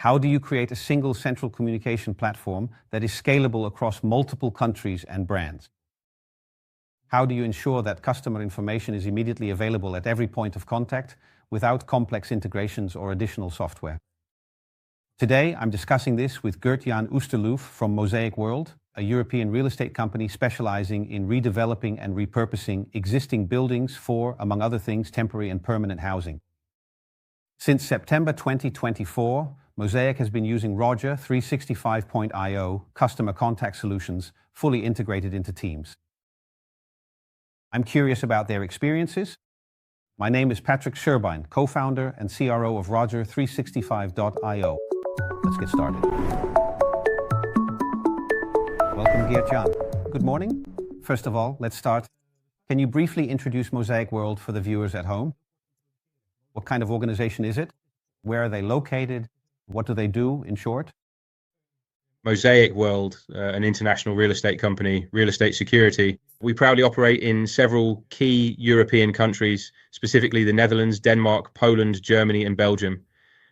How do you create a single central communication platform that is scalable across multiple countries and brands? How do you ensure that customer information is immediately available at every point of contact without complex integrations or additional software? Today, I'm discussing this with Gertjan Oosterloof from Mosaic World, a European real estate company specializing in redeveloping and repurposing existing buildings for, among other things, temporary and permanent housing. Since September 2024, Mosaic has been using Roger 365.io customer contact solutions fully integrated into Teams. I'm curious about their experiences. My name is Patrick Scherbijn, co-founder and CRO of Roger 365.io. Let's get started. Welcome, Gertjan. Good morning. First of all, let's start. Can you briefly introduce Mosaic World for the viewers at home? What kind of organization is it? Where are they located? What do they do, in short? Mosaic World, an international real estate company, real estate security. We proudly operate in several key European countries, specifically the Netherlands, Denmark, Poland, Germany, and Belgium.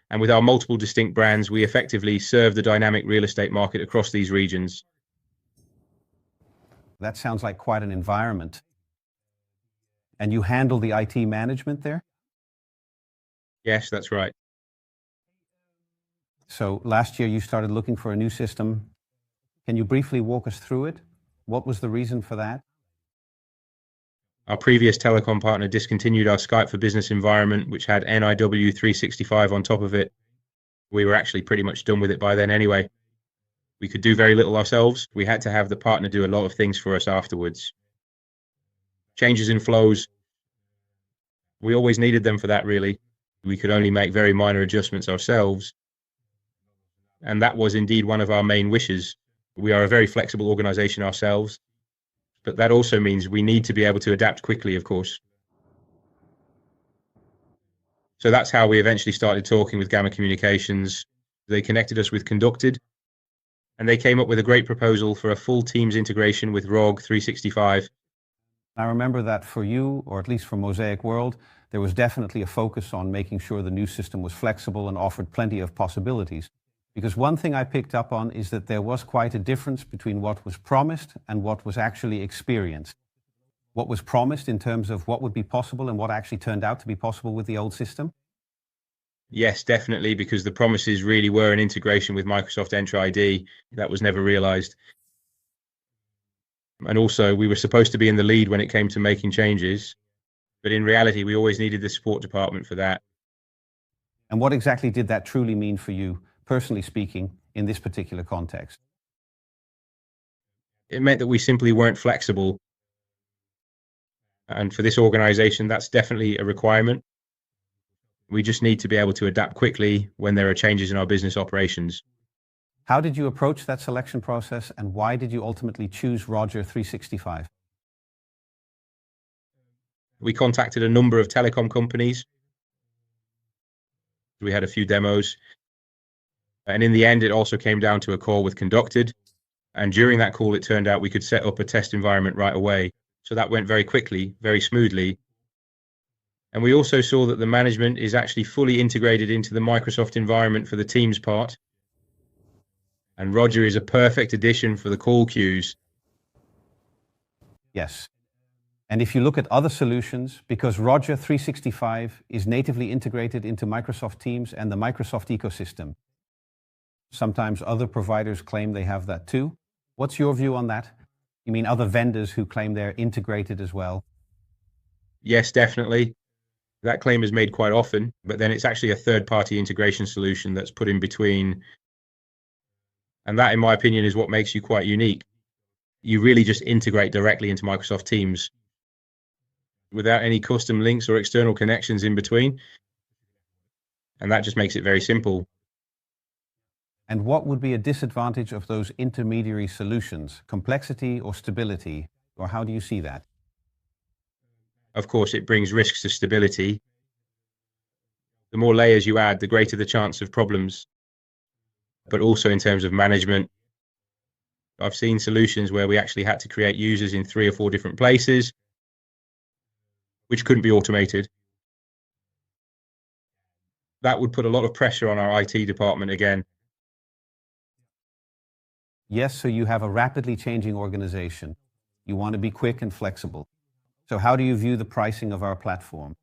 And with our multiple distinct brands, we effectively serve the dynamic real estate market across these regions. That sounds like quite an environment. And you handle the IT management there? Yes, that's right. So last year you started looking for a new system. Can you briefly walk us through it? What was the reason for that? Our previous telecom partner discontinued our Skype for Business environment, which had NIW 365 on top of it. We were actually pretty much done with it by then anyway. We could do very little ourselves. We had to have the partner do a lot of things for us afterwards. Changes in flows. We always needed them for that, really. We could only make very minor adjustments ourselves. And that was indeed one of our main wishes. We are a very flexible organization ourselves, but that also means we need to be able to adapt quickly, of course. So that's how we eventually started talking with Gamma Communications. They connected us with Conducted, and they came up with a great proposal for a full Teams integration with ROG 365. I remember that for you, or at least for Mosaic World, there was definitely a focus on making sure the new system was flexible and offered plenty of possibilities. Because one thing I picked up on is that there was quite a difference between what was promised and what was actually experienced. What was promised in terms of what would be possible and what actually turned out to be possible with the old system? Yes, definitely, because the promises really were an integration with Microsoft Entra ID. That was never realized. And also, we were supposed to be in the lead when it came to making changes. But in reality, we always needed the support department for that. And what exactly did that truly mean for you, personally speaking, in this particular context? It meant that we simply weren't flexible. And for this organization, that's definitely a requirement. We just need to be able to adapt quickly when there are changes in our business operations. How did you approach that selection process, and why did you ultimately choose Roger 365? We contacted a number of telecom companies. We had a few demos. And in the end, it also came down to a call with Conducted. And during that call, it turned out we could set up a test environment right away. So that went very quickly, very smoothly. And we also saw that the management is actually fully integrated into the Microsoft environment for the Teams part. And Roger is a perfect addition for the call queues. Yes. And if you look at other solutions, because Roger 365 is natively integrated into Microsoft Teams and the Microsoft ecosystem, sometimes other providers claim they have that too. What's your view on that? You mean other vendors who claim they're integrated as well? Yes, definitely. That claim is made quite often, but then it's actually a third-party integration solution that's put in between. And that, in my opinion, is what makes you quite unique. You really just integrate directly into Microsoft Teams without any custom links or external connections in between. And that just makes it very simple. And what would be a disadvantage of those intermediary solutions? Complexity or stability? Or how do you see that? Of course, it brings risks to stability. The more layers you add, the greater the chance of problems. But also in terms of management, I've seen solutions where we actually had to create users in 3 or 4 different places, which couldn't be automated. That would put a lot of pressure on our IT department again. Yes, so you have a rapidly changing organization. You want to be quick and flexible. So how do you view the pricing of our platform?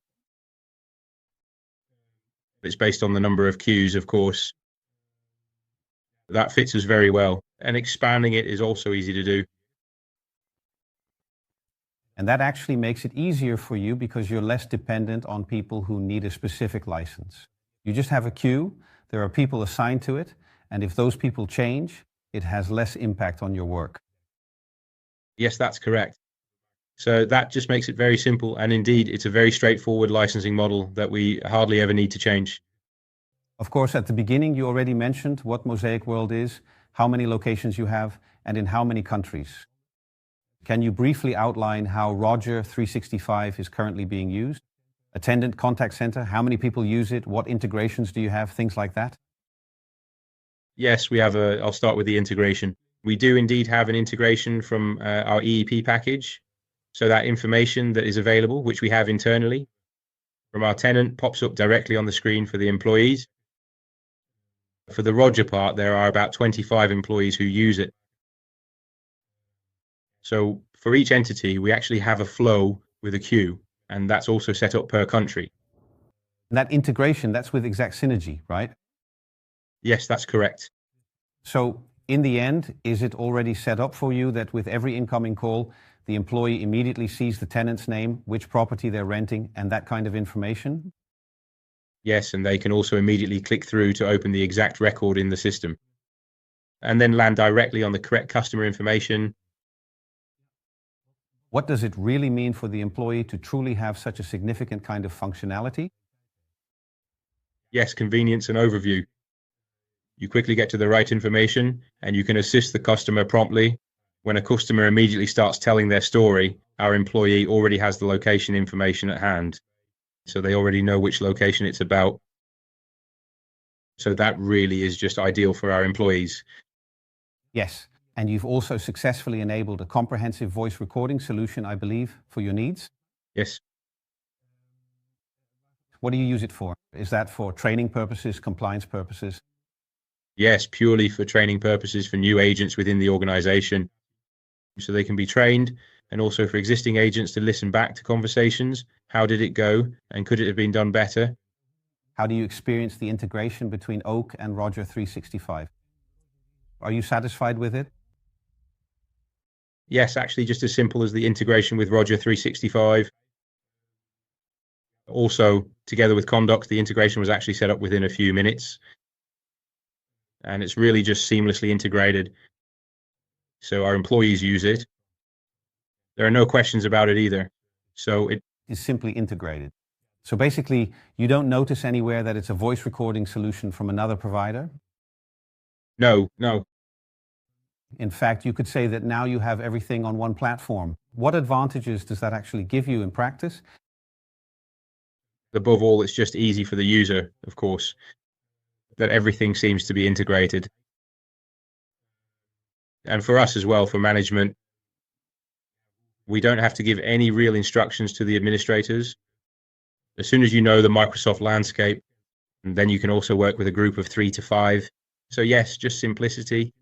It's based on the number of queues, of course. That fits us very well. And expanding it is also easy to do. And that actually makes it easier for you because you're less dependent on people who need a specific license. You just have a queue, there are people assigned to it, and if those people change, it has less impact on your work. Yes, that's correct. So that just makes it very simple. And indeed, it's a very straightforward licensing model that we hardly ever need to change. Of course, at the beginning, you already mentioned what Mosaic World is, how many locations you have, and in how many countries. Can you briefly outline how Roger 365 is currently being used? Attendant contact center, how many people use it? What integrations do you have? Things like that? Yes, I'll start with the integration. We do indeed have an integration from our EEP package. So that information that is available, which we have internally from our tenant, pops up directly on the screen for the employees. For the Roger part, there are about 25 employees who use it. So for each entity, we actually have a flow with a queue, and that's also set up per country. And that integration, that's with Exact Synergy, right? Yes, that's correct. So in the end, is it already set up for you that with every incoming call, the employee immediately sees the tenant's name, which property they're renting, and that kind of information? Yes, and they can also immediately click through to open the exact record in the system and then land directly on the correct customer information. What does it really mean for the employee to truly have such a significant kind of functionality? Yes, convenience and overview. You quickly get to the right information and you can assist the customer promptly. When a customer immediately starts telling their story, our employee already has the location information at hand. So they already know which location it's about. So that really is just ideal for our employees. Yes, and you've also successfully enabled a comprehensive voice recording solution, I believe, for your needs? Yes. What do you use it for? Is that for training purposes, compliance purposes? Yes, purely for training purposes for new agents within the organization. So they can be trained, and also for existing agents to listen back to conversations. How did it go? And could it have been done better? How do you experience the integration between Oak and Roger 365? Are you satisfied with it? Yes, actually just as simple as the integration with Roger 365. Also, together with Conduct, the integration was actually set up within a few minutes. And it's really just seamlessly integrated. So our employees use it. There are no questions about it either. So it is simply integrated. So basically, you don't notice anywhere that it's a voice recording solution from another provider? No. In fact, you could say that now you have everything on one platform. What advantages does that actually give you in practice? Above all, it's just easy for the user, of course, that everything seems to be integrated. And for us as well, for management, we don't have to give any real instructions to the administrators. As soon as you know the Microsoft landscape, and then you can also work with a group of 3 to 5. So yes, just simplicity.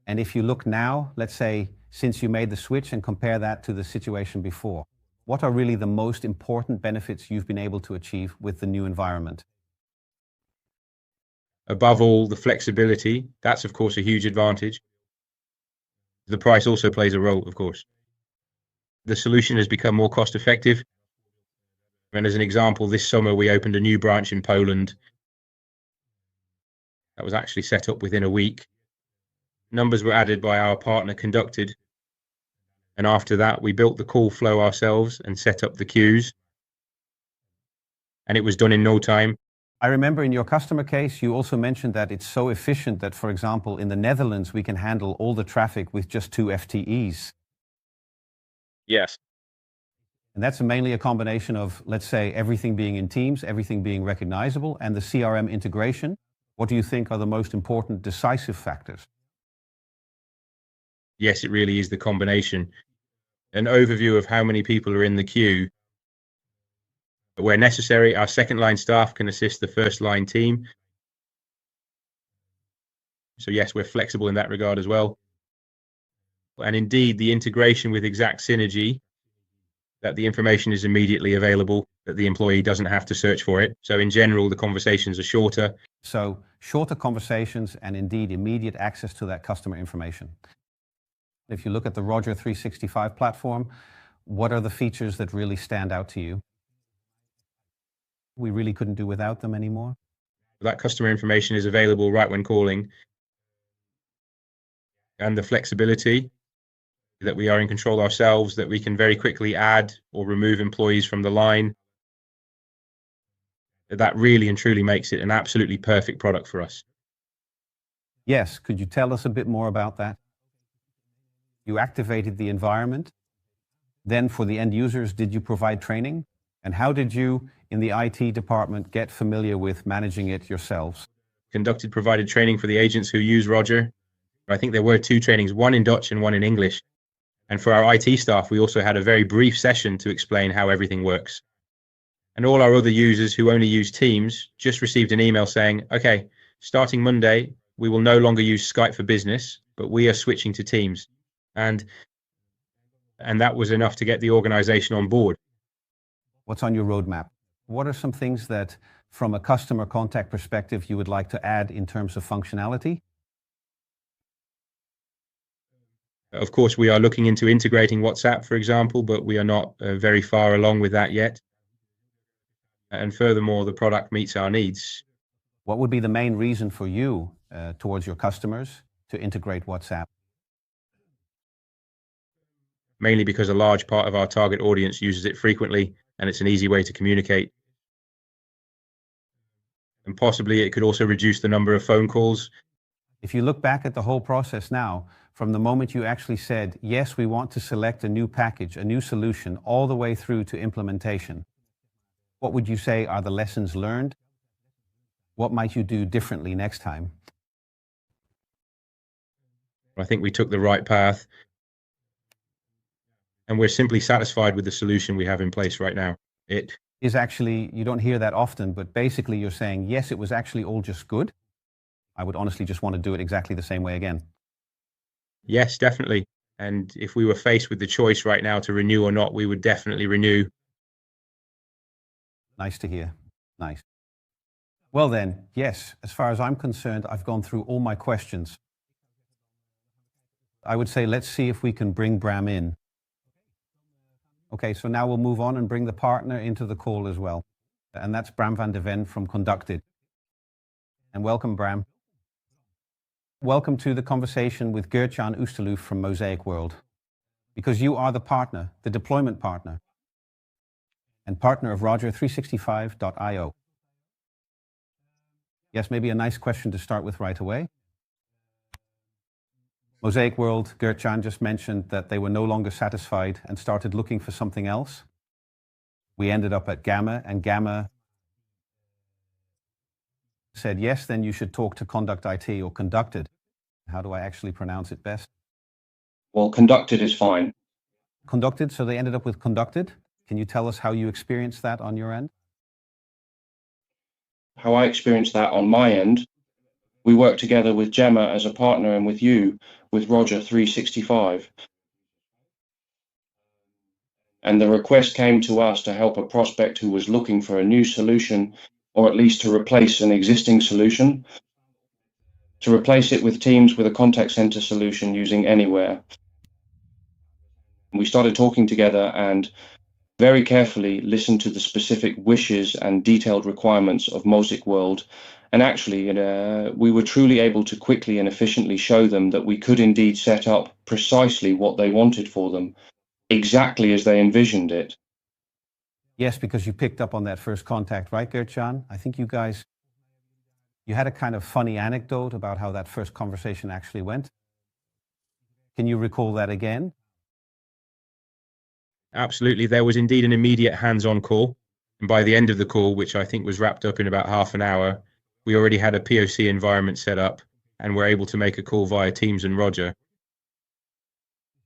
And if you look now, let's say, since you made the switch and compare that to the situation before, what are really the most important benefits you've been able to achieve with the new environment? Above all, the flexibility. That's, of course, a huge advantage. The price also plays a role, of course. The solution has become more cost effective. And as an example, this summer we opened a new branch in Poland. That was actually set up within a week. Numbers were added by our partner Conducted. And after that, we built the call flow ourselves and set up the queues. And it was done in no time. I remember in your customer case, you also mentioned that it's so efficient that, for example, in the Netherlands, we can handle all the traffic with just 2 FTEs. Yes. And that's mainly a combination of, let's say, everything being in Teams, everything being recognizable, and the CRM integration. What do you think are the most important decisive factors? Yes, it really is the combination. An overview of how many people are in the queue But where necessary, our second line staff can assist the first line team. So yes, we're flexible in that regard as well. And indeed, the integration with exact synergy, that the information is immediately available, that the employee doesn't have to search for it. So in general, the conversations are shorter. So shorter conversations and indeed immediate access to that customer information. If you look at the Roger 365 platform, what are the features that really stand out to you? We really couldn't do without them anymore. That customer information is available right when calling. And the flexibility that we are in control ourselves, that we can very quickly add or remove employees from the line. That really and truly makes it an absolutely perfect product for us. Yes, could you tell us a bit more about that? You activated the environment. Then for the end users, did you provide training? And how did you, in the IT department, get familiar with managing it yourselves? Provided training for the agents who use Roger. I think there were 2 trainings, one in Dutch and one in English. And for our IT staff, we also had a very brief session to explain how everything works. And all our other users who only use Teams just received an email saying, okay, starting Monday, we will no longer use Skype for Business, but we are switching to Teams. And that was enough to get the organization on board. What's on your roadmap? What are some things that, from a customer contact perspective, you would like to add in terms of functionality? Of course, we are looking into integrating WhatsApp, for example, but we are not very far along with that yet. And furthermore, the product meets our needs. What would be the main reason for you towards your customers to integrate WhatsApp? Mainly because a large part of our target audience uses it frequently, and it's an easy way to communicate. And possibly it could also reduce the number of phone calls. If you look back at the whole process now, from the moment you actually said, yes, we want to select a new package, a new solution, all the way through to implementation, what would you say are the lessons learned? What might you do differently next time? I think we took the right path. And we're simply satisfied with the solution we have in place right now. It is actually, you don't hear that often, but basically you're saying, yes, it was actually all just good. I would honestly just want to do it exactly the same way again. Yes, definitely. And if we were faced with the choice right now to renew or not, we would definitely renew. Nice to hear. Nice. Well then, yes, as far as I'm concerned, I've gone through all my questions. I would say, let's see if we can bring Bram in. Okay, so now we'll move on and bring the partner into the call as well. And that's Bram van der Ven from Conducted. And welcome, Bram. Welcome to the conversation with Gertjan Oosterloof from Mosaic World. Because you are the partner, the deployment partner, and partner of Roger365.io. Yes, maybe a nice question to start with right away. Mosaic World, Gertjan just mentioned that they were no longer satisfied and started looking for something else. We ended up at Gamma, and Gamma said, yes, then you should talk to Conduct IT or Conducted. How do I actually pronounce it best? Well, Conducted is fine. Conducted, so they ended up with Conducted. Can you tell us how you experienced that on your end? How I experienced that on my end, we worked together with Gemma as a partner and with you, with Roger 365. And the request came to us to help a prospect who was looking for a new solution, or at least to replace an existing solution, to replace it with Teams with a contact center solution using Anywhere. We started talking together and very carefully listened to the specific wishes and detailed requirements of Mosaic World. And actually, we were truly able to quickly and efficiently show them that we could indeed set up precisely what they wanted for them, exactly as they envisioned it. Yes, because you picked up on that first contact, right, Gertjan? I think you guys, you had a kind of funny anecdote about how that first conversation actually went. Can you recall that again? Absolutely. There was indeed an immediate hands-on call. And by the end of the call, which I think was wrapped up in about half an hour, we already had a POC environment set up and were able to make a call via Teams and Roger.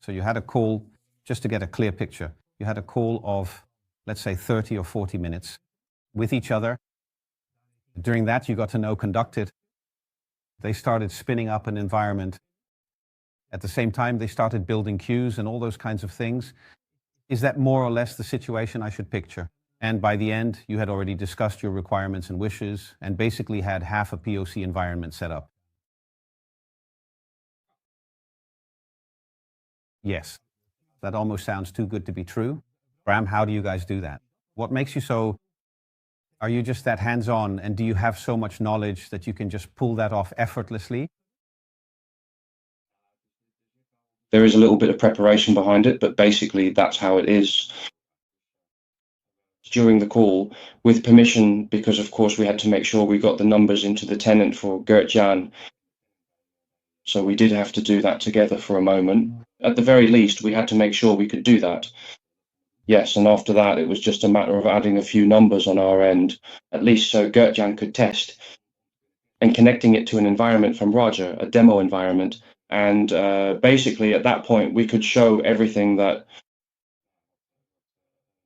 So you had a call, just to get a clear picture, you had a call of let's say 30 or 40 minutes with each other. During that, you got to know Conducted. They started spinning up an environment. At the same time, they started building queues and all those kinds of things. Is that more or less the situation I should picture? And by the end, you had already discussed your requirements and wishes and basically had half a POC environment set up. Yes, that almost sounds too good to be true. Bram, how do you guys do that? What makes you so... Are you just that hands-on, and do you have so much knowledge that you can just pull that off effortlessly? There is a little bit of preparation behind it, but basically that's how it is. During the call, with permission, because of course we had to make sure we got the numbers into the tenant for Gertjan. So we did have to do that together for a moment. At the very least, we had to make sure we could do that. Yes, and after that, it was just a matter of adding a few numbers on our end, at least so Gertjan could test, and connecting it to an environment from Roger, a demo environment. And basically, at that point, we could show everything that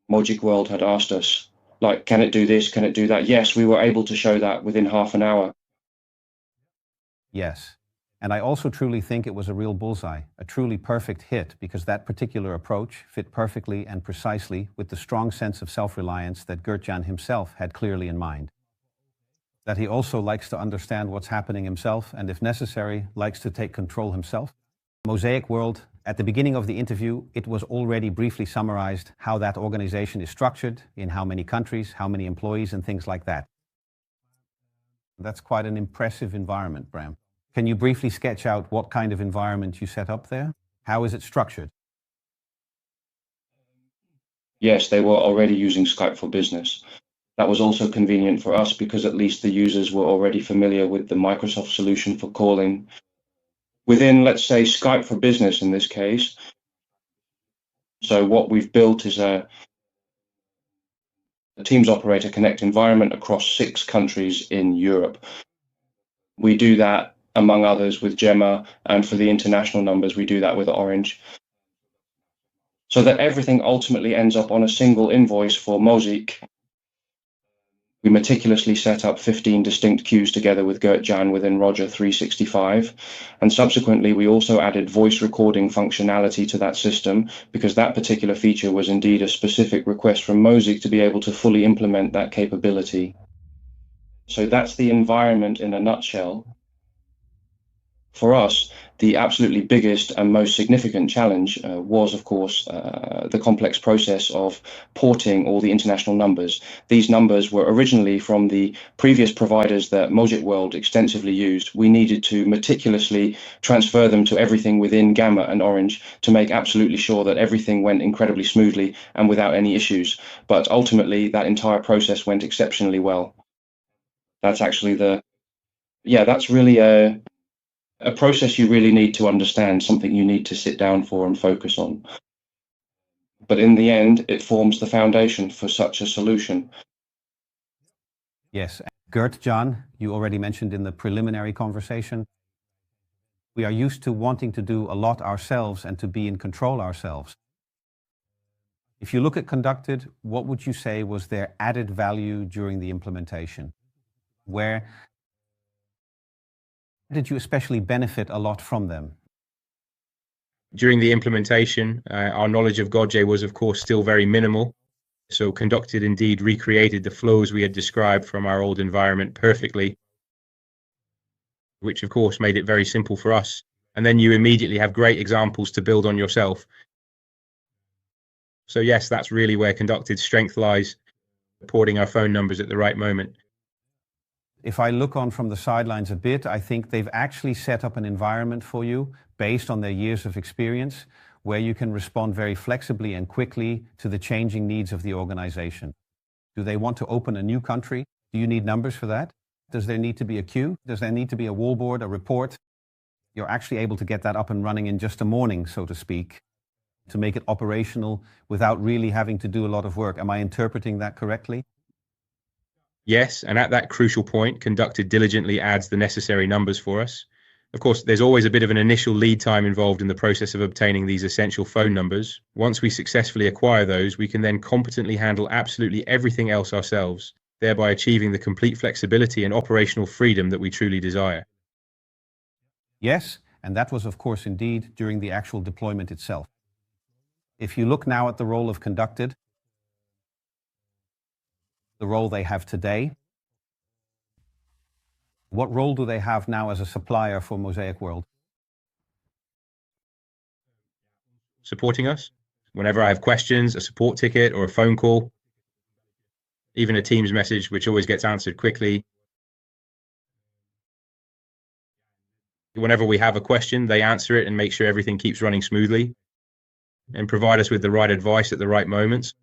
Mosaic World had asked us. Like, can it do this? Can it do that? Yes, we were able to show that within half an hour. Yes. And I also truly think it was a real bullseye, a truly perfect hit, because that particular approach fit perfectly and precisely with the strong sense of self-reliance that Gertjan himself had clearly in mind. That he also likes to understand what's happening himself and, if necessary, likes to take control himself. Mosaic World, at the beginning of the interview, it was already briefly summarized how that organization is structured, in how many countries, how many employees, and things like that. That's quite an impressive environment, Bram. Can you briefly sketch out what kind of environment you set up there? How is it structured? Yes, they were already using Skype for Business. That was also convenient for us because at least the users were already familiar with the Microsoft solution for calling. Within, let's say, Skype for Business in this case. So what we've built is a Teams Operator Connect environment across 6 countries in Europe. We do that, among others, with Gemma, and for the international numbers, we do that with Orange. So that everything ultimately ends up on a single invoice for Mosaic. We meticulously set up 15 distinct queues together with Gertjan within Roger 365, and subsequently we also added voice recording functionality to that system because that particular feature was indeed a specific request from Mosaic to be able to fully implement that capability. So that's the environment in a nutshell. For us, the absolutely biggest and most significant challenge was, of course, the complex process of porting all the international numbers. These numbers were originally from the previous providers that Mosaic World extensively used. We needed to meticulously transfer them to everything within Gamma and Orange to make absolutely sure that everything went incredibly smoothly and without any issues. But ultimately, that entire process went exceptionally well. That's actually that's really a process you really need to understand, something you need to sit down for and focus on. But in the end, it forms the foundation for such a solution. Yes, Gertjan, you already mentioned in the preliminary conversation, we are used to wanting to do a lot ourselves and to be in control ourselves. If you look at Conducted, what would you say was their added value during the implementation? Where did you especially benefit a lot from them? During the implementation, our knowledge of Godje was, of course, still very minimal. So Conducted indeed recreated the flows we had described from our old environment perfectly, which of course made it very simple for us. And then you immediately have great examples to build on yourself. So yes, that's really where Conducted's strength lies, porting our phone numbers at the right moment. If I look on from the sidelines a bit, I think they've actually set up an environment for you based on their years of experience where you can respond very flexibly and quickly to the changing needs of the organization. Do they want to open a new country? Do you need numbers for that? Does there need to be a queue? Does there need to be a wallboard, a report? You're actually able to get that up and running in just a morning, so to speak, to make it operational without really having to do a lot of work. Am I interpreting that correctly? Yes, and at that crucial point, Conducted diligently adds the necessary numbers for us. Of course, there's always a bit of an initial lead time involved in the process of obtaining these essential phone numbers. Once we successfully acquire those, we can then competently handle absolutely everything else ourselves, thereby achieving the complete flexibility and operational freedom that we truly desire. Yes, and that was, of course, indeed during the actual deployment itself. If you look now at the role of conducted, the role they have today, what role do they have now as a supplier for Mosaic World? Supporting us. Whenever I have questions, a support ticket or a phone call, even a Teams message, which always gets answered quickly. Whenever we have a question, they answer it and make sure everything keeps running smoothly and provide us with the right advice at the right moments.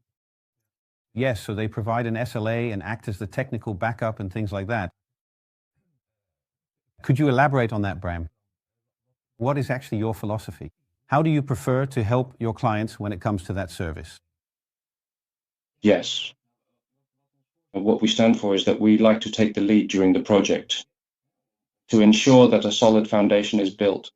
Yes, so they provide an SLA and act as the technical backup and things like that. Could you elaborate on that, Bram? What is actually your philosophy? How do you prefer to help your clients when it comes to that service? Yes. What we stand for is that we like to take the lead during the project to ensure that a solid foundation is built.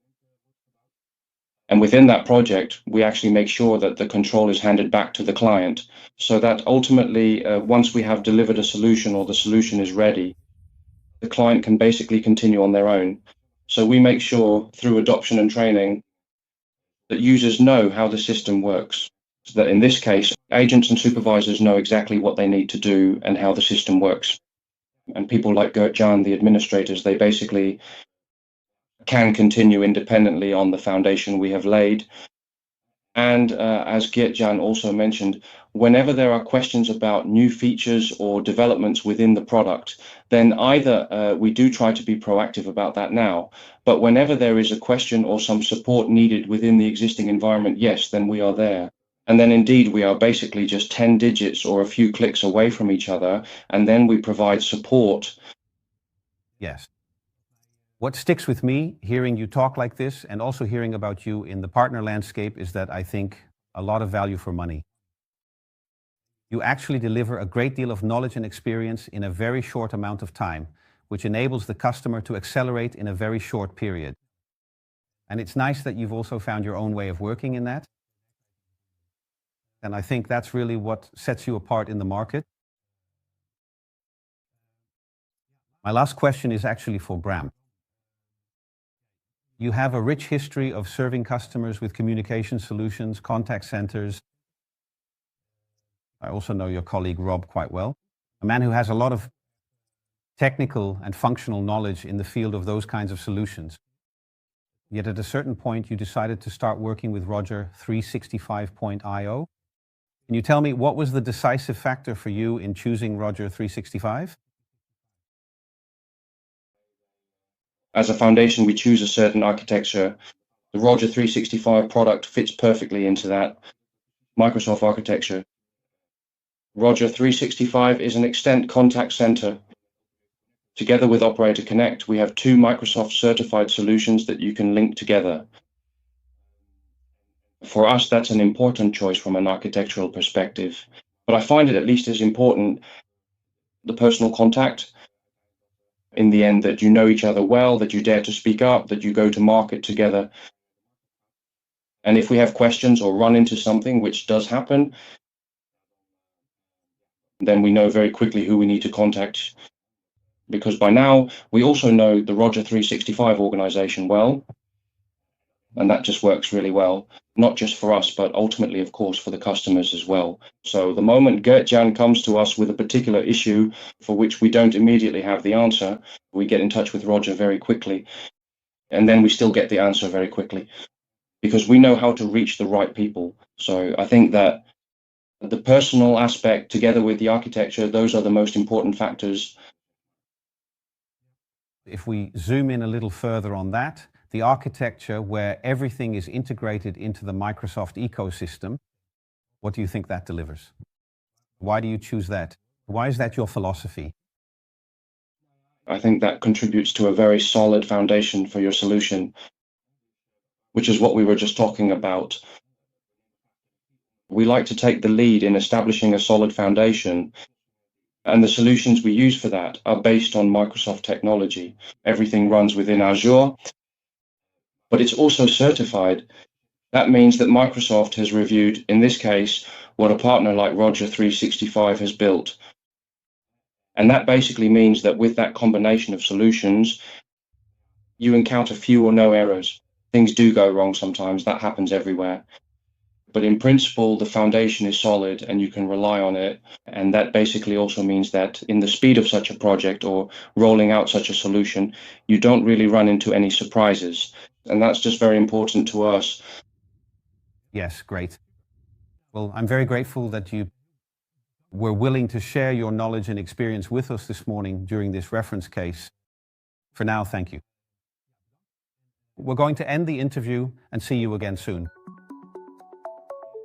And within that project, we actually make sure that the control is handed back to the client so that ultimately, once we have delivered a solution or the solution is ready, the client can basically continue on their own. So we make sure through adoption and training that users know how the system works. So that in this case, agents and supervisors know exactly what they need to do and how the system works. And people like Gertjan, the administrators, they basically can continue independently on the foundation we have laid. And as Gertjan also mentioned, whenever there are questions about new features or developments within the product, then either we do try to be proactive about that now, but whenever there is a question or some support needed within the existing environment, yes, then we are there. And then indeed, we are basically just 10 digits or a few clicks away from each other, and then we provide support. Yes. What sticks with me, hearing you talk like this and also hearing about you in the partner landscape, is that I think a lot of value for money. You actually deliver a great deal of knowledge and experience in a very short amount of time, which enables the customer to accelerate in a very short period. And it's nice that you've also found your own way of working in that. And I think that's really what sets you apart in the market. My last question is actually for Bram. You have a rich history of serving customers with communication solutions, contact centers. I also know your colleague Rob quite well, a man who has a lot of technical and functional knowledge in the field of those kinds of solutions. Yet at a certain point, you decided to start working with Roger 365.io. Can you tell me what was the decisive factor for you in choosing Roger 365? As a foundation, we choose a certain architecture. The Roger 365 product fits perfectly into that Microsoft architecture. Roger 365 is an extent contact center. Together with Operator Connect, we have two Microsoft certified solutions that you can link together. For us, that's an important choice from an architectural perspective. But I find it at least as important, the personal contact. In the end, that you know each other well, that you dare to speak up, that you go to market together. And if we have questions or run into something, which does happen, then we know very quickly who we need to contact. Because by now, we also know the Roger 365 organization well. And that just works really well, not just for us, but ultimately, of course, for the customers as well. So the moment Gertjan comes to us with a particular issue for which we don't immediately have the answer, we get in touch with Roger very quickly. And then we still get the answer very quickly because we know how to reach the right people. So I think that the personal aspect together with the architecture, those are the most important factors. If we zoom in a little further on that, the architecture where everything is integrated into the Microsoft ecosystem, what do you think that delivers? Why do you choose that? Why is that your philosophy? I think that contributes to a very solid foundation for your solution, which is what we were just talking about. We like to take the lead in establishing a solid foundation, and the solutions we use for that are based on Microsoft technology. Everything runs within Azure. but it's also certified. That means that Microsoft has reviewed, in this case, what a partner like Roger 365 has built. And that basically means that with that combination of solutions, you encounter few or no errors. Things do go wrong sometimes, that happens everywhere. But in principle, the foundation is solid and you can rely on it. And that basically also means that in the speed of such a project or rolling out such a solution, you don't really run into any surprises. And that's just very important to us. Yes, great. Well, I'm very grateful that you were willing to share your knowledge and experience with us this morning during this reference case. For now, thank you. We're going to end the interview and see you again soon.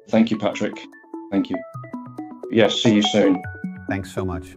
Thank you, Patrick. Thank you. Yes, see you soon. Thanks so much.